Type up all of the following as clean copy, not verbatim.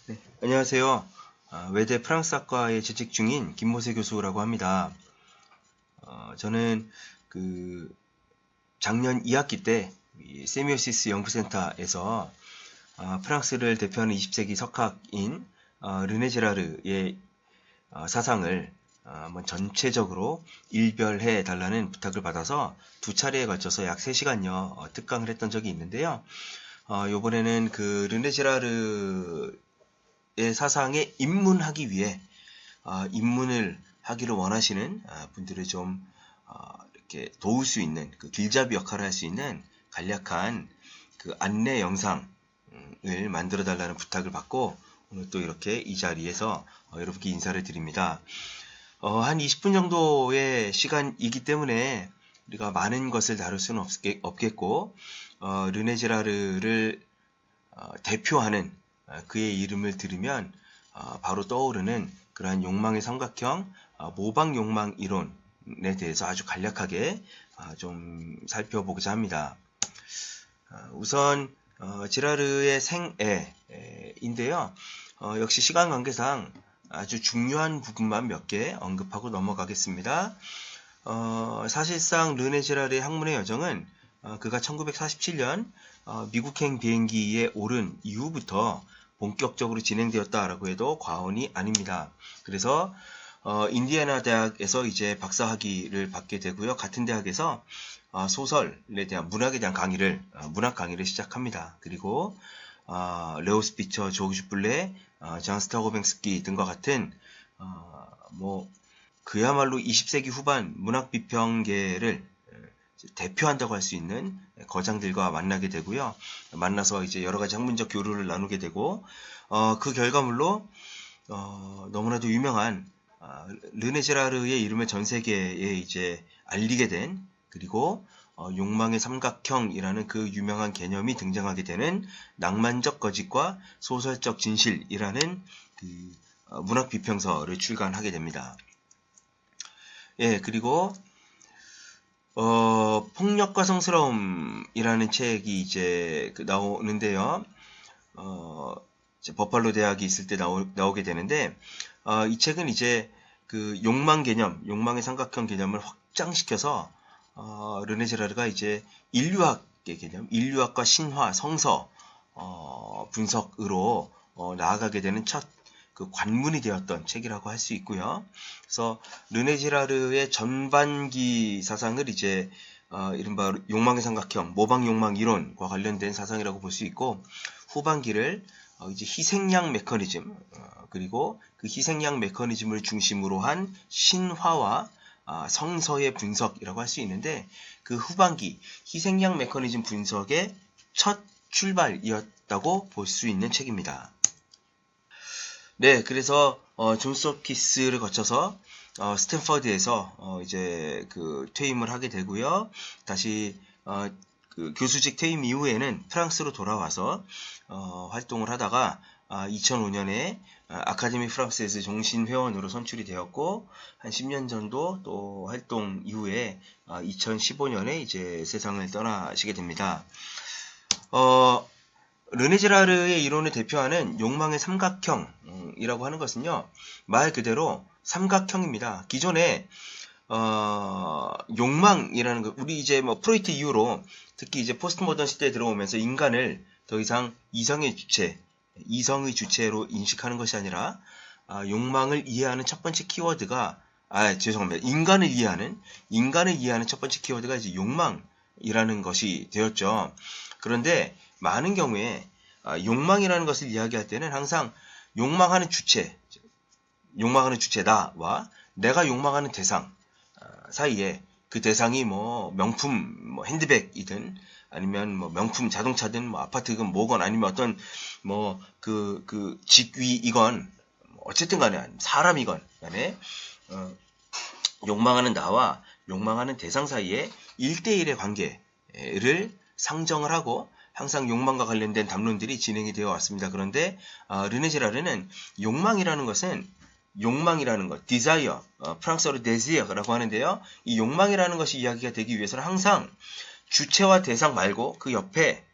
네, 안녕하세요. 외대 프랑스학과에 재직 중인 김모세 교수라고 합니다. 저는 작년 2학기 때 세미오시스 연구센터에서 프랑스를 대표하는 20세기 석학인 르네 제라르의 사상을 한번 전체적으로 일별해 달라는 부탁을 받아서 두 차례에 걸쳐서 약 3시간여 특강을 했던 적이 있는데요. 이번에는 그 르네 제라르의 사상에 입문하기 위해 입문을 하기를 원하시는 분들을 좀 이렇게 도울 수 있는 그 길잡이 역할을 할 수 있는 간략한 그 안내 영상을 만들어 달라는 부탁을 받고 오늘 또 이렇게 이 자리에서 여러분께 인사를 드립니다. 한 20분 정도의 시간이기 때문에 우리가 많은 것을 다룰 수는 없겠고 르네 제라르를 대표하는 그의 이름을 들으면 바로 떠오르는 그러한 욕망의 삼각형 모방 욕망 이론에 대해서 아주 간략하게 좀 살펴보고자 합니다. 우선 제라르의 생애인데요. 역시 시간 관계상 아주 중요한 부분만 몇 개 언급하고 넘어가겠습니다. 사실상 르네 제라르의 학문의 여정은 그가 1947년 미국행 비행기에 오른 이후부터 본격적으로 진행되었다라고 해도 과언이 아닙니다. 그래서 인디애나 대학에서 이제 박사학위를 받게 되고요. 같은 대학에서 소설에 대한 문학에 대한 강의를 문학 강의를 시작합니다. 그리고 레오 스피처, 조르주 블레, 잔 스타고뱅스키 등과 같은 그야말로 20세기 후반 문학 비평계를 대표한다고 할 수 있는 거장들과 만나게 되고요. 만나서 이제 여러 가지 학문적 교류를 나누게 되고 그 결과물로 너무나도 유명한 르네 제라르의 이름을 전 세계에 이제 알리게 된 그리고 욕망의 삼각형이라는 그 유명한 개념이 등장하게 되는 낭만적 거짓과 소설적 진실이라는 그 문학 비평서를 출간하게 됩니다. 예, 그리고 폭력과 성스러움이라는 책이 이제 나오는데요. 이제 버팔로 대학이 있을 때 나오게 되는데, 이 책은 이제 그 욕망 개념, 욕망의 삼각형 개념을 확장시켜서, 르네 제라르가 이제 인류학의 개념, 인류학과 신화, 성서, 분석으로 나아가게 되는 첫 그 관문이 되었던 책이라고 할 수 있고요. 그래서 르네 제라르의 전반기 사상을 이제 이른바 욕망의 삼각형, 모방 욕망 이론과 관련된 사상이라고 볼 수 있고 후반기를 이제 희생양 메커니즘 그리고 그 희생양 메커니즘을 중심으로 한 신화와 성서의 분석이라고 할 수 있는데 그 후반기 희생양 메커니즘 분석의 첫 출발이었다고 볼 수 있는 책입니다. 네, 그래서 존스 홉킨스를 거쳐서 스탠퍼드에서 이제 그 퇴임을 하게 되고요. 다시 그 교수직 퇴임 이후에는 프랑스로 돌아와서 활동을 하다가 2005년에 아카데미 프랑스에서 종신 회원으로 선출이 되었고 한 10년 정도 또 활동 이후에 2015년에 이제 세상을 떠나시게 됩니다. 르네 제라르의 이론을 대표하는 욕망의 삼각형이라고 하는 것은요, 말 그대로 삼각형입니다. 기존에 욕망이라는 것, 우리 이제 프로이트 이후로 특히 이제 포스트 모던 시대에 들어오면서 인간을 더 이상 이성의 주체로 인식하는 것이 아니라 욕망을 이해하는 첫 번째 키워드가 죄송합니다. 인간을 이해하는 첫 번째 키워드가 이제 욕망이라는 것이 되었죠. 그런데 많은 경우에 욕망이라는 것을 이야기할 때는 항상 욕망하는 주체다와 내가 욕망하는 대상 사이에 그 대상이 명품 핸드백이든 아니면 명품 자동차든 아파트든 뭐건 아니면 어떤 그 직위이건 어쨌든 간에 사람이건 간에 욕망하는 나와 욕망하는 대상 사이에 1대1의 관계를 상정을 하고 항상 욕망과 관련된 담론들이 진행이 되어 왔습니다. 그런데 르네 제라르는 욕망이라는 것, desire, 프랑스어로 desire라고 하는데요. 이 욕망이라는 것이 이야기가 되기 위해서는 항상 주체와 대상 말고 그 옆에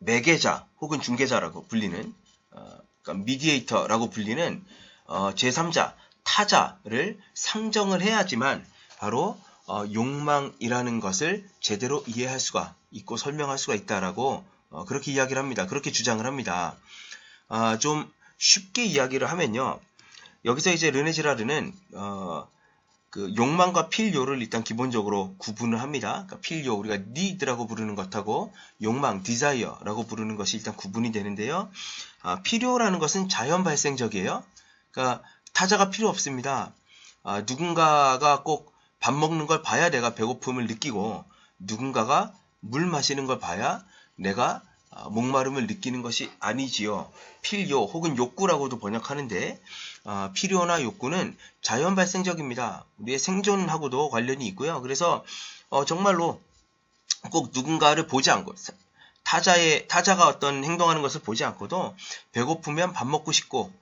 매개자 혹은 중개자라고 불리는 그러니까 미디에이터라고 불리는 제3자, 타자를 상정을 해야지만 바로 욕망이라는 것을 제대로 이해할 수가 있고 설명할 수가 있다라고 그렇게 이야기를 합니다. 그렇게 주장을 합니다. 좀 쉽게 이야기를 하면요. 여기서 이제 르네 지라르는 그 욕망과 필요를 일단 기본적으로 구분을 합니다. 그러니까 필요, 우리가 need라고 부르는 것하고 욕망, desire라고 부르는 것이 일단 구분이 되는데요. 필요라는 것은 자연 발생적이에요. 그러니까 타자가 필요 없습니다. 누군가가 꼭 밥 먹는 걸 봐야 내가 배고픔을 느끼고 누군가가 물 마시는 걸 봐야 내가 목마름을 느끼는 것이 아니지요. 필요 혹은 욕구라고도 번역하는데 필요나 욕구는 자연 발생적입니다. 우리의 생존하고도 관련이 있고요. 그래서 정말로 꼭 누군가를 보지 않고 타자가 어떤 행동하는 것을 보지 않고도 배고프면 밥 먹고 싶고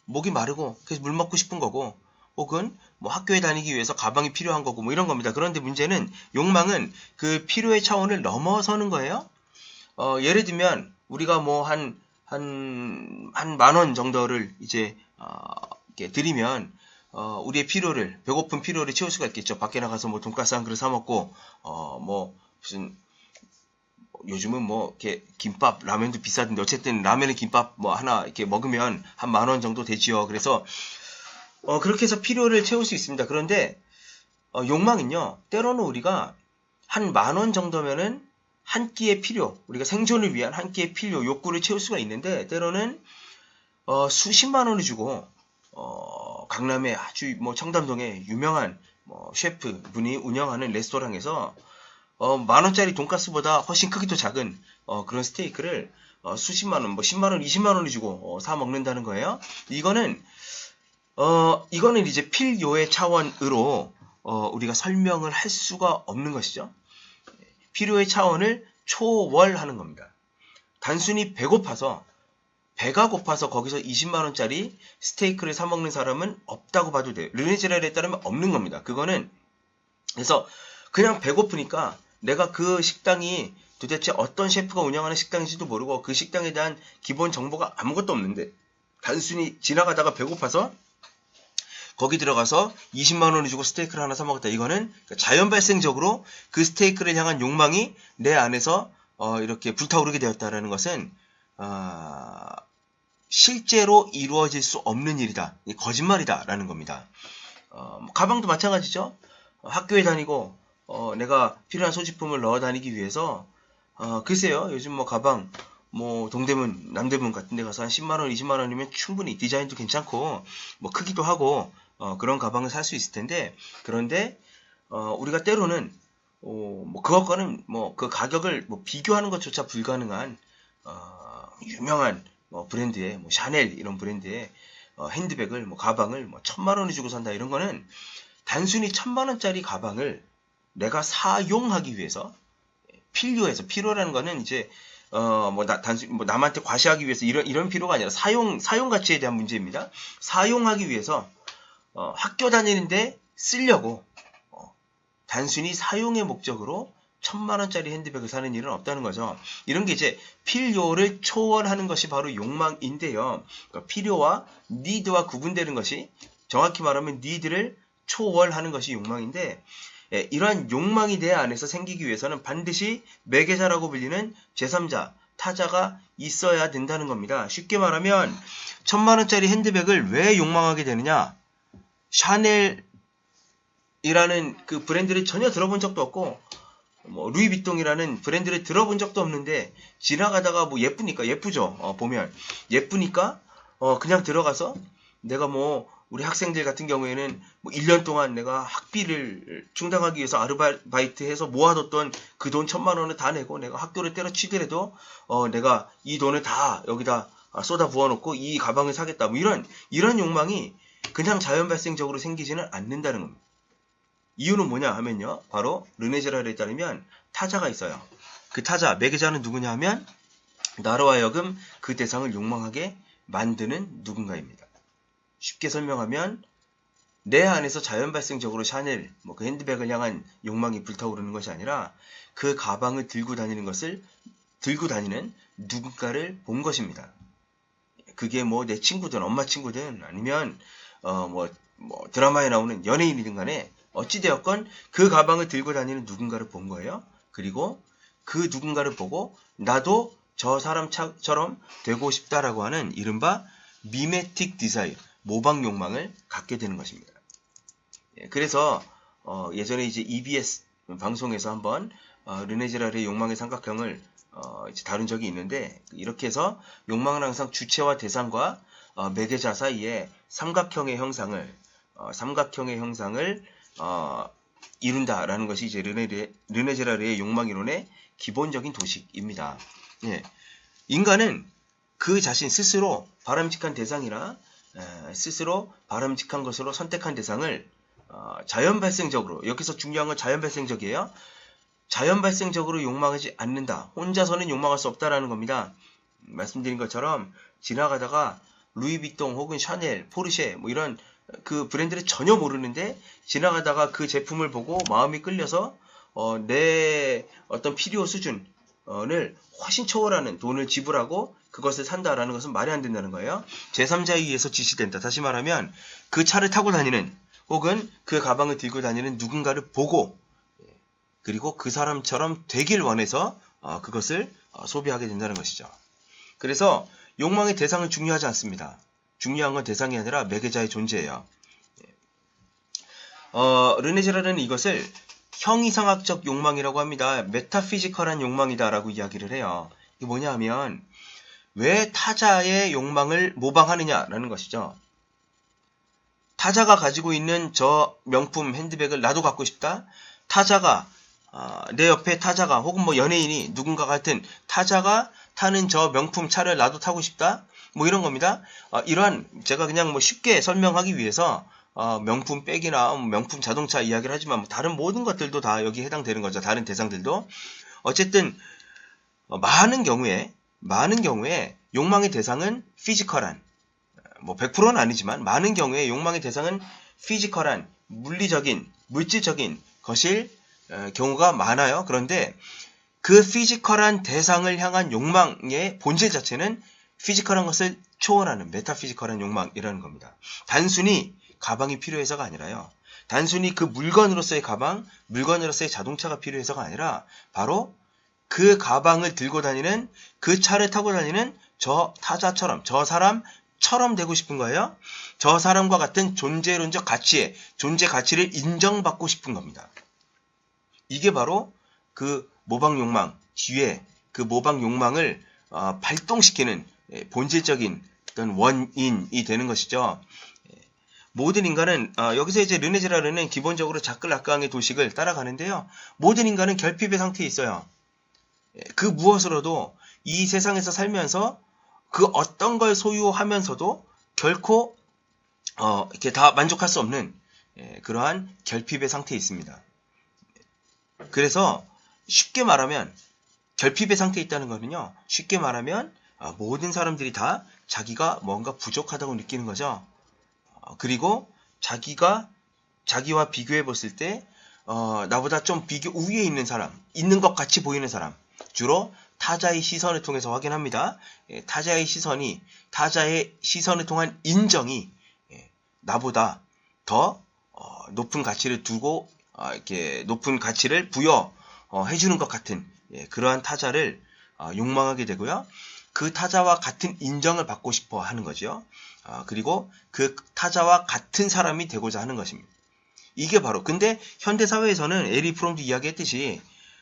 목이 마르고 그래서 물 먹고 싶은 거고 혹은 뭐 학교에 다니기 위해서 가방이 필요한 거고 뭐 이런 겁니다. 그런데 문제는 욕망은 그 필요의 차원을 넘어서는 거예요. 예를 들면 우리가 뭐 한 10,000원 정도를 이제 이렇게 드리면 우리의 필요를 배고픈 필요를 채울 수가 있겠죠. 밖에 나가서 뭐 돈가스 한 그릇 사 먹고 뭐 무슨 요즘은 뭐 이렇게 김밥 라면도 비싸던데 어쨌든 라면에 김밥 뭐 하나 이렇게 먹으면 한 10,000원 정도 되지요. 그래서 그렇게 해서 필요를 채울 수 있습니다. 그런데 욕망은요. 때로는 우리가 한 10,000원 정도면은 한 끼의 필요, 우리가 생존을 위한 한 끼의 필요, 욕구를 채울 수가 있는데 때로는 수십만 원을 주고 강남의 아주 뭐 청담동의 유명한 뭐 셰프 분이 운영하는 레스토랑에서 10,000원짜리 돈가스보다 훨씬 크기도 작은 그런 스테이크를 수십만 원, 뭐 10만 원, 20만 원을 주고 사 먹는다는 거예요. 이거는 이제 필요의 차원으로 우리가 설명을 할 수가 없는 것이죠. 필요의 차원을 초월하는 겁니다. 단순히 배가 고파서 거기서 20만 원짜리 스테이크를 사 먹는 사람은 없다고 봐도 돼요. 르네 지라르에 따르면 없는 겁니다. 그거는 그래서 그냥 배고프니까 내가 그 식당이 도대체 어떤 셰프가 운영하는 식당인지도 모르고 그 식당에 대한 기본 정보가 아무것도 없는데 단순히 지나가다가 배고파서 거기 들어가서 20만 원을 주고 스테이크를 하나 사 먹었다. 이거는 자연 발생적으로 그 스테이크를 향한 욕망이 내 안에서 이렇게 불타오르게 되었다라는 것은 실제로 이루어질 수 없는 일이다. 거짓말이다라는 겁니다. 가방도 마찬가지죠. 학교에 다니고 내가 필요한 소지품을 넣어 다니기 위해서 글쎄요. 요즘 뭐 가방 뭐 동대문, 남대문 같은 데 가서 한 10만 원, 20만 원이면 충분히 디자인도 괜찮고 뭐 크기도 하고 그런 가방을 살 수 있을 텐데 그런데 우리가 때로는 뭐 그것과는 뭐 그 가격을 뭐 비교하는 것조차 불가능한 유명한 브랜드의 뭐 샤넬 이런 브랜드의 핸드백을 뭐 가방을 뭐 1,000만 원을 주고 산다 이런 거는 단순히 1,000만 원짜리 가방을 내가 사용하기 위해서 필요라는 거는 이제 단순히 뭐 남한테 과시하기 위해서 이런 필요가 아니라 사용 가치에 대한 문제입니다. 사용하기 위해서 학교 다니는데 쓰려고 단순히 사용의 목적으로 1,000만 원짜리 핸드백을 사는 일은 없다는 거죠. 이런 게 이제 필요를 초월하는 것이 바로 욕망인데요. 그러니까 필요와 need와 구분되는 것이 정확히 말하면 need를 초월하는 것이 욕망인데 이러한 욕망이 내 안에서 생기기 위해서는 반드시 매개자라고 불리는 제3자, 타자가 있어야 된다는 겁니다. 쉽게 말하면 1,000만 원짜리 핸드백을 왜 욕망하게 되느냐? 샤넬이라는 그 브랜드를 전혀 들어본 적도 없고 뭐 루이비통이라는 브랜드를 들어본 적도 없는데 지나가다가 뭐 예쁘죠. 보면 예쁘니까 그냥 들어가서 내가 뭐 우리 학생들 같은 경우에는 뭐 1년 동안 내가 학비를 충당하기 위해서 아르바이트 해서 모아뒀던 그 돈 1,000만 원을 다 내고 내가 학교를 때려치더라도 내가 이 돈을 다 여기다 쏟아 부어놓고 이 가방을 사겠다. 뭐 이런 욕망이 그냥 자연 발생적으로 생기지는 않는다는 겁니다. 이유는 뭐냐 하면요. 바로 르네 지라르에 따르면 타자가 있어요. 그 타자, 매개자는 누구냐 하면 나로 하여금 그 대상을 욕망하게 만드는 누군가입니다. 쉽게 설명하면 내 안에서 자연 발생적으로 샤넬, 그 핸드백을 향한 욕망이 불타오르는 것이 아니라 그 가방을 들고 다니는 것을 들고 다니는 누군가를 본 것입니다. 그게 뭐 내 친구든 엄마 친구든 아니면 뭐 드라마에 나오는 연예인이든 간에 어찌되었건 그 가방을 들고 다니는 누군가를 본 거예요. 그리고 그 누군가를 보고 나도 저 사람처럼 되고 싶다라고 하는 이른바 미메틱 디자이어, 모방 욕망을 갖게 되는 것입니다. 그래서 예전에 이제 EBS 방송에서 한번 르네지랄의 욕망의 삼각형을 이제 다룬 적이 있는데, 이렇게 해서 욕망은 항상 주체와 대상과 매개자 사이에 삼각형의 형상을 이룬다라는 것이 이제 르네지랄의 욕망이론의 기본적인 도식입니다. 예. 인간은 그 자신 스스로 바람직한 대상이나 스스로 바람직한 것으로 선택한 대상을 자연 발생적으로, 여기서 중요한 건 자연 발생적이에요. 자연 발생적으로 욕망하지 않는다. 혼자서는 욕망할 수 없다라는 겁니다. 말씀드린 것처럼 지나가다가 루이비통 혹은 샤넬, 포르쉐 뭐 이런 그 브랜드를 전혀 모르는데 지나가다가 그 제품을 보고 마음이 끌려서 내 어떤 필요 수준을 훨씬 초월하는 돈을 지불하고 그것을 산다라는 것은 말이 안 된다는 거예요. 제3자에 의해서 지시된다. 다시 말하면 그 차를 타고 다니는 혹은 그 가방을 들고 다니는 누군가를 보고 그리고 그 사람처럼 되길 원해서 그것을 소비하게 된다는 것이죠. 그래서 욕망의 대상은 중요하지 않습니다. 중요한 건 대상이 아니라 매개자의 존재예요. 르네지랄은 이것을 형이상학적 욕망이라고 합니다. 메타피지컬한 욕망이다라고 이야기를 해요. 이게 뭐냐 하면 왜 타자의 욕망을 모방하느냐라는 것이죠. 타자가 가지고 있는 저 명품 핸드백을 나도 갖고 싶다. 타자가 내 옆에 타자가 혹은 뭐 연예인이 누군가 같은 타자가 타는 저 명품 차를 나도 타고 싶다. 뭐 이런 겁니다. 이러한 제가 그냥 뭐 쉽게 설명하기 위해서 명품 백이나 명품 자동차 이야기를 하지만 뭐 다른 모든 것들도 다 여기 해당되는 거죠. 다른 대상들도. 어쨌든 많은 경우에 욕망의 대상은 피지컬한, 뭐 100%는 아니지만 많은 경우에 욕망의 대상은 피지컬한, 물리적인, 물질적인 것일 경우가 많아요. 그런데 그 피지컬한 대상을 향한 욕망의 본질 자체는 피지컬한 것을 초월하는 메타피지컬한 욕망이라는 겁니다. 단순히 가방이 필요해서가 아니라요. 단순히 그 물건으로서의 가방, 물건으로서의 자동차가 필요해서가 아니라 바로 그 가방을 들고 다니는, 그 차를 타고 다니는 저 타자처럼, 저 사람처럼 되고 싶은 거예요. 저 사람과 같은 존재론적 가치에, 존재 가치를 인정받고 싶은 겁니다. 이게 바로 그 모방 욕망 뒤에 그 모방 욕망을 발동시키는 본질적인 어떤 원인이 되는 것이죠. 모든 인간은 여기서 이제 르네지랄은 기본적으로 자클라크앙의 도식을 따라가는데요. 모든 인간은 결핍의 상태에 있어요. 그 무엇으로도 이 세상에서 살면서 그 어떤 걸 소유하면서도 결코 이렇게 다 만족할 수 없는 그러한 결핍의 상태에 있습니다. 그래서 쉽게 말하면 결핍의 상태에 있다는 거는요. 쉽게 말하면 모든 사람들이 다 자기가 뭔가 부족하다고 느끼는 거죠. 그리고 자기와 비교해 봤을 때 나보다 좀 비교 우위에 있는 사람, 있는 것 같이 보이는 사람, 주로 타자의 시선을 통해서 확인합니다. 타자의 시선을 통한 인정이 나보다 더 높은 가치를 두고 이렇게 높은 가치를 부여해주는 것 같은 그러한 타자를 욕망하게 되고요. 그 타자와 같은 인정을 받고 싶어 하는 거죠. 그리고 그 타자와 같은 사람이 되고자 하는 것입니다. 이게 바로, 근데 현대사회에서는 에리 프롬도 이야기했듯이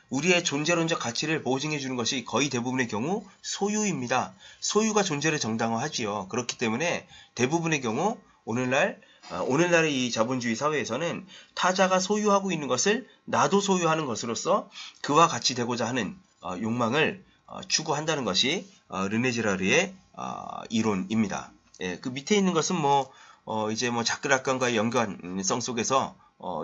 우리의 존재론적 가치를 보증해 주는 것이 거의 대부분의 경우 소유입니다. 소유가 존재를 정당화하지요. 그렇기 때문에 대부분의 경우 오늘날의 이 자본주의 사회에서는 타자가 소유하고 있는 것을 나도 소유하는 것으로서 그와 같이 되고자 하는 욕망을 추구한다는 것이 르네지라르의 이론입니다. 그 밑에 있는 것은 이제 자클라크앙과의 연관성 속에서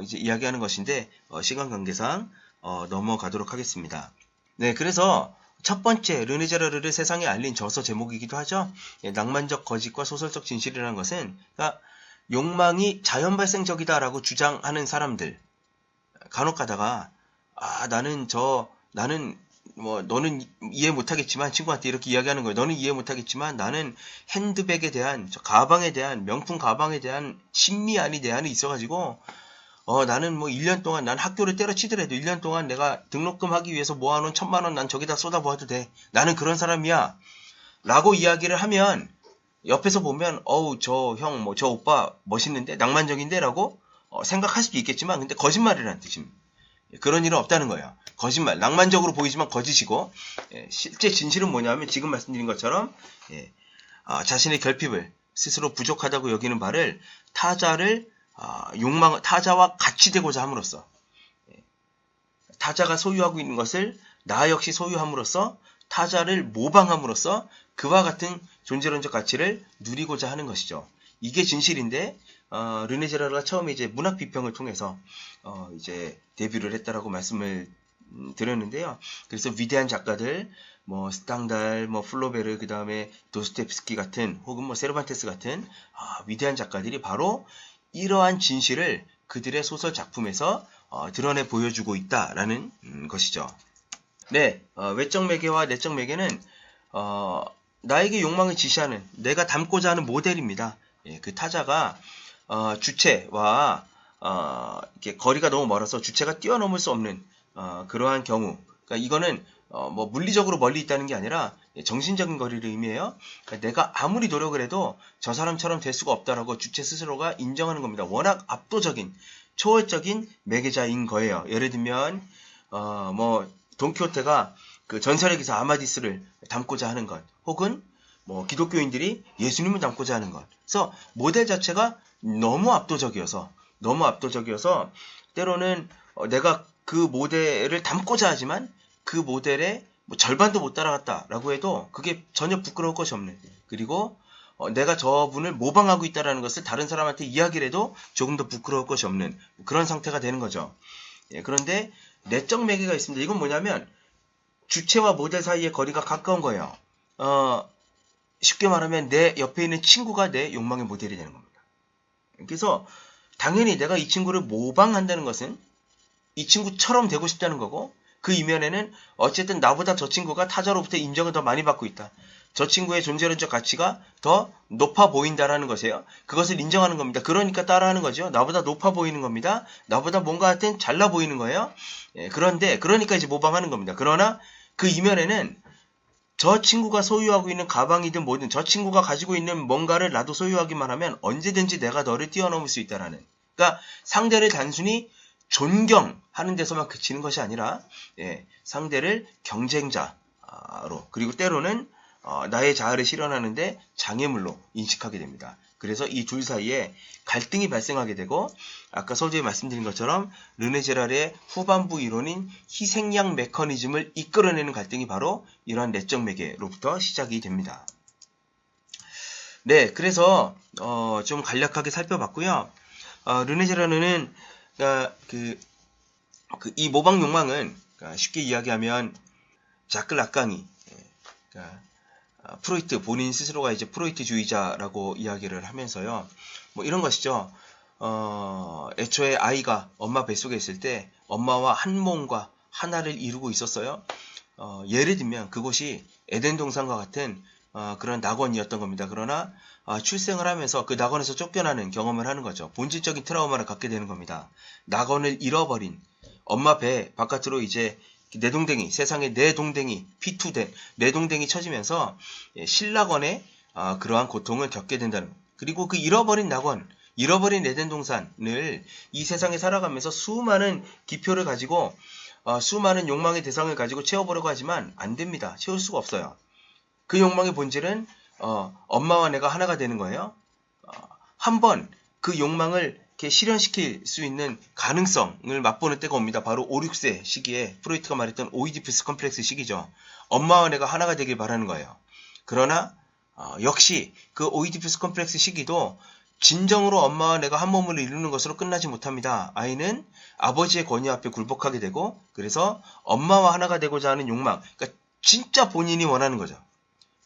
이제 이야기하는 것인데 시간 관계상 넘어가도록 하겠습니다. 네, 그래서 첫 번째 르네지라르를 세상에 알린 저서 제목이기도 하죠. 낭만적 거짓과 소설적 진실이라는 것은 그러니까 욕망이 자연 발생적이다라고 주장하는 사람들, 간혹 가다가 나는 뭐 너는 이해 못하겠지만 친구한테 이렇게 이야기하는 거예요. 너는 이해 못하겠지만 나는 핸드백에 대한 저 가방에 대한 명품 가방에 대한 신미안이 내 안에 있어가지고 나는 뭐 1년 동안 난 학교를 때려치더라도 1년 동안 내가 등록금 하기 위해서 모아놓은 1,000만 원 난 저기다 쏟아부어도 돼. 나는 그런 사람이야. 라고 이야기를 하면 옆에서 보면 저 형 뭐 저 오빠 멋있는데 낭만적인데 라고 생각할 수도 있겠지만 근데 거짓말이라는 뜻입니다. 그런 일은 없다는 거예요. 거짓말. 낭만적으로 보이지만 거짓이고 실제 진실은 뭐냐면 지금 말씀드린 것처럼 자신의 결핍을 스스로 부족하다고 여기는 바를 타자와 같이 되고자 함으로써 타자가 소유하고 있는 것을 나 역시 소유함으로써 타자를 모방함으로써 그와 같은 존재론적 가치를 누리고자 하는 것이죠. 이게 진실인데 르네 제라르가 처음에 이제 문학 비평을 통해서 이제 데뷔를 했다라고 말씀을 드렸는데요. 그래서 위대한 작가들 뭐 스탕달, 뭐 플로베르, 그 다음에 도스토옙스키 같은 혹은 뭐 세르반테스 같은 위대한 작가들이 바로 이러한 진실을 그들의 소설 작품에서 드러내 보여주고 있다라는 것이죠. 네, 외적 매개와 내적 매개는 나에게 욕망을 지시하는 내가 닮고자 하는 모델입니다. 그 타자가 주체와 이렇게 거리가 너무 멀어서 주체가 뛰어넘을 수 없는 그러한 경우, 그러니까 이거는 뭐 물리적으로 멀리 있다는 게 아니라 정신적인 거리를 의미해요. 그러니까 내가 아무리 노력을 해도 저 사람처럼 될 수가 없다라고 주체 스스로가 인정하는 겁니다. 워낙 압도적인 초월적인 매개자인 거예요. 예를 들면 뭐 돈키호테가 그 전설의 기사 아마디스를 닮고자 하는 것, 혹은 뭐 기독교인들이 예수님을 닮고자 하는 것. 그래서 모델 자체가 너무 압도적이어서 때로는 내가 그 모델을 닮고자 하지만 그 모델의 뭐 절반도 못 따라갔다라고 해도 그게 전혀 부끄러울 것이 없는, 그리고 내가 저분을 모방하고 있다는 것을 다른 사람한테 이야기를 해도 조금 더 부끄러울 것이 없는 그런 상태가 되는 거죠. 그런데 내적 매개가 있습니다. 이건 뭐냐면 주체와 모델 사이의 거리가 가까운 거예요. 쉽게 말하면 내 옆에 있는 친구가 내 욕망의 모델이 되는 겁니다. 그래서 당연히 내가 이 친구를 모방한다는 것은 이 친구처럼 되고 싶다는 거고, 그 이면에는 어쨌든 나보다 저 친구가 타자로부터 인정을 더 많이 받고 있다. 저 친구의 존재론적 가치가 더 높아 보인다라는 것이에요. 그것을 인정하는 겁니다. 그러니까 따라하는 거죠. 나보다 높아 보이는 겁니다. 나보다 뭔가 하여튼 잘나 보이는 거예요. 그러니까 이제 모방하는 겁니다. 그러나 그 이면에는 저 친구가 소유하고 있는 가방이든 뭐든 저 친구가 가지고 있는 뭔가를 나도 소유하기만 하면 언제든지 내가 너를 뛰어넘을 수 있다라는, 그러니까 상대를 단순히 존경하는 데서만 그치는 것이 아니라 상대를 경쟁자로, 그리고 때로는 나의 자아를 실현하는데 장애물로 인식하게 됩니다. 그래서 이 둘 사이에 갈등이 발생하게 되고, 아까 서두에 말씀드린 것처럼 르네 제라르의 후반부 이론인 희생양 메커니즘을 이끌어내는 갈등이 바로 이러한 내적 매개로부터 시작이 됩니다. 네, 그래서 좀 간략하게 살펴봤고요. 르네 제라르는 이 모방 욕망은 쉽게 이야기하면 자클 라칸이 프로이트 본인 스스로가 이제 프로이트주의자라고 이야기를 하면서요. 뭐 이런 것이죠. 애초에 아이가 엄마 뱃속에 있을 때 엄마와 한 몸과 하나를 이루고 있었어요. 예를 들면 그곳이 에덴 동산과 같은 그런 낙원이었던 겁니다. 그러나 출생을 하면서 그 낙원에서 쫓겨나는 경험을 하는 거죠. 본질적인 트라우마를 갖게 되는 겁니다. 낙원을 잃어버린 엄마 배 바깥으로 이제 내동댕이, 세상에 내동댕이, 피투된 내동댕이 쳐지면서 신락원의 그러한 고통을 겪게 된다는, 그리고 그 잃어버린 낙원, 잃어버린 에덴 동산을 이 세상에 살아가면서 수많은 기표를 가지고 수많은 욕망의 대상을 가지고 채워보려고 하지만 안 됩니다. 채울 수가 없어요. 그 욕망의 본질은 엄마와 내가 하나가 되는 거예요. 한번 그 욕망을 이렇게 실현시킬 수 있는 가능성을 맛보는 때가 옵니다. 바로 5, 6세 시기에 프로이트가 말했던 오이디푸스 컴플렉스 시기죠. 엄마와 내가 하나가 되길 바라는 거예요. 그러나 역시 그 오이디푸스 컴플렉스 시기도 진정으로 엄마와 내가 한 몸을 이루는 것으로 끝나지 못합니다. 아이는 아버지의 권위 앞에 굴복하게 되고, 그래서 엄마와 하나가 되고자 하는 욕망, 그러니까 진짜 본인이 원하는 거죠.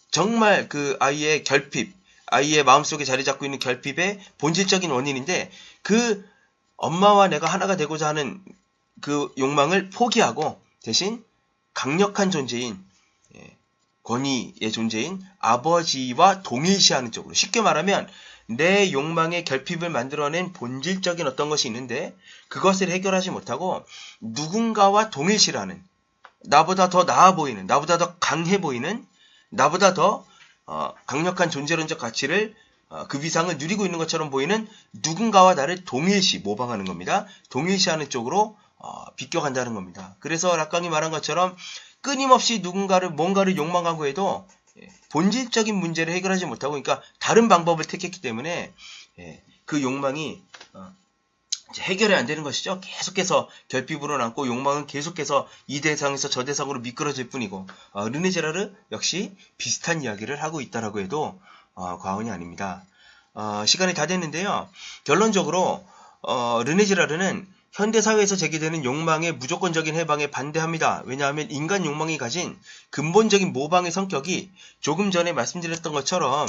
정말 그 아이의 결핍, 아이의 마음속에 자리 잡고 있는 결핍의 본질적인 원인인데, 그 엄마와 내가 하나가 되고자 하는 그 욕망을 포기하고 대신 강력한 존재인 권위의 존재인 아버지와 동일시하는 쪽으로, 쉽게 말하면 내 욕망의 결핍을 만들어낸 본질적인 어떤 것이 있는데 그것을 해결하지 못하고 누군가와 동일시라는, 나보다 더 나아 보이는, 나보다 더 강해 보이는, 나보다 더 강력한 존재론적 가치를 그 위상을 누리고 있는 것처럼 보이는 누군가와 나를 동일시, 모방하는 겁니다. 동일시하는 쪽으로 비껴간다는 겁니다. 그래서 락강이 말한 것처럼 끊임없이 뭔가를 욕망하고 해도 본질적인 문제를 해결하지 못하고, 그러니까 다른 방법을 택했기 때문에 그 욕망이 해결이 안 되는 것이죠. 계속해서 결핍으로 남고 욕망은 계속해서 이 대상에서 저 대상으로 미끄러질 뿐이고, 르네 제라르 역시 비슷한 이야기를 하고 있다라고 해도 과언이 아닙니다. 시간이 다 됐는데요. 결론적으로 르네 제라르는 현대사회에서 제기되는 욕망의 무조건적인 해방에 반대합니다. 왜냐하면 인간 욕망이 가진 근본적인 모방의 성격이 조금 전에 말씀드렸던 것처럼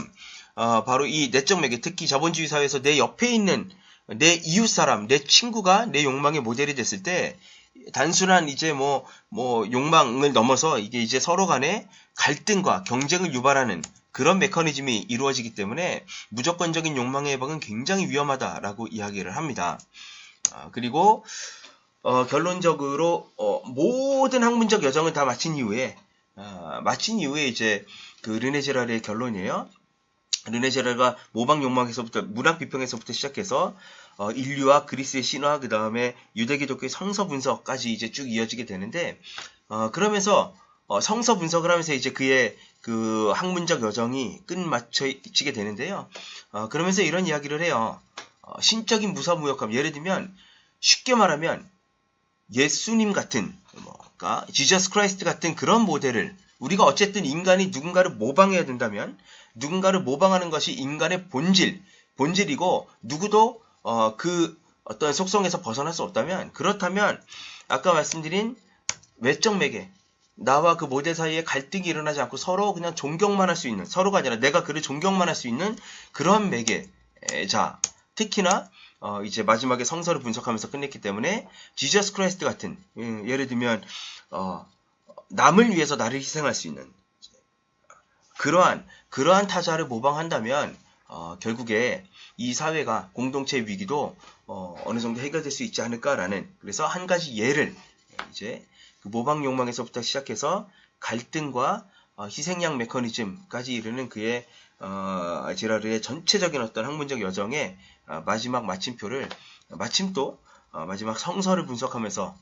바로 이 내적 매개, 특히 자본주의 사회에서 내 옆에 있는 내 이웃사람, 내 친구가 내 욕망의 모델이 됐을 때 단순한 이제 뭐 욕망을 넘어서 이게 이제 서로 간의 갈등과 경쟁을 유발하는 그런 메커니즘이 이루어지기 때문에 무조건적인 욕망의 해방은 굉장히 위험하다라고 이야기를 합니다. 그리고 결론적으로 모든 학문적 여정을 다 마친 이후에 이제 그 르네 제라르의 결론이에요. 르네 제라르가 모방 욕망에서부터, 문학 비평에서부터 시작해서 인류와 그리스의 신화, 그 다음에 유대 기독교의 성서 분석까지 이제 쭉 이어지게 되는데, 그러면서 성서 분석을 하면서 이제 그의 그 학문적 여정이 끝마치게 되는데요. 그러면서 이런 이야기를 해요. 신적인 무사무역함, 예를 들면 쉽게 말하면 예수님 같은, 그러니까 지저스 크라이스트 같은 그런 모델을, 우리가 어쨌든 인간이 누군가를 모방해야 된다면 누군가를 모방하는 것이 인간의 본질이고 누구도 그 어떤 속성에서 벗어날 수 없다면, 그렇다면 아까 말씀드린 외적 매개, 나와 그 모델 사이에 갈등이 일어나지 않고 서로 그냥 존경만 할 수 있는, 서로가 아니라 내가 그를 존경만 할 수 있는 그런 매개자, 특히나 이제 마지막에 성서를 분석하면서 끝냈기 때문에 지저스 크라이스트 같은, 예를 들면 남을 위해서 나를 희생할 수 있는 그러한 타자를 모방한다면 결국에 이 사회가, 공동체의 위기도 어느 정도 해결될 수 있지 않을까라는, 그래서 한 가지 예를 이제 그 모방 욕망에서부터 시작해서 갈등과 희생양 메커니즘까지 이르는 그의 제라르의 전체적인 어떤 학문적 여정의 마지막 마침표를, 마침 또 마지막 성서를 분석하면서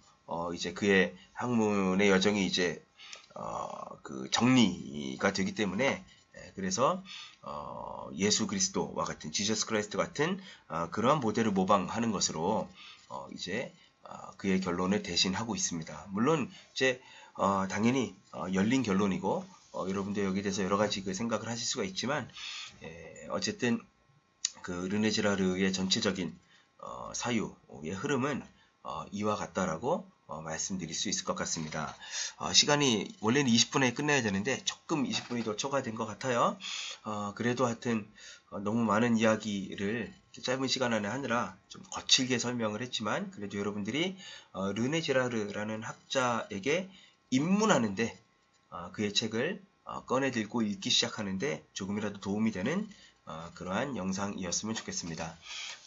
이제 그의 학문의 여정이 이제 그 정리가 되기 때문에, 그래서 예수 그리스도와 같은, 지저스 크라이스트 같은 그러한 모델을 모방하는 것으로 이제 그의 결론을 대신하고 있습니다. 물론 이제 당연히 열린 결론이고 여러분들 여기에 대해서 여러 가지 그 생각을 하실 수가 있지만, 어쨌든 그 르네 제라르의 전체적인 사유의 흐름은 이와 같다라고 말씀드릴 수 있을 것 같습니다. 시간이 원래는 20분에 끝내야 되는데 조금 20분이 더 초과된 것 같아요. 그래도 하여튼 너무 많은 이야기를 짧은 시간 안에 하느라 좀 거칠게 설명을 했지만, 그래도 여러분들이 르네 제라르라는 학자에게 입문하는데, 그의 책을 꺼내 들고 읽기 시작하는데 조금이라도 도움이 되는 그러한 영상이었으면 좋겠습니다.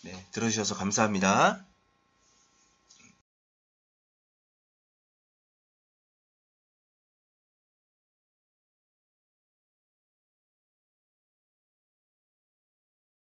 네, 들어주셔서 감사합니다.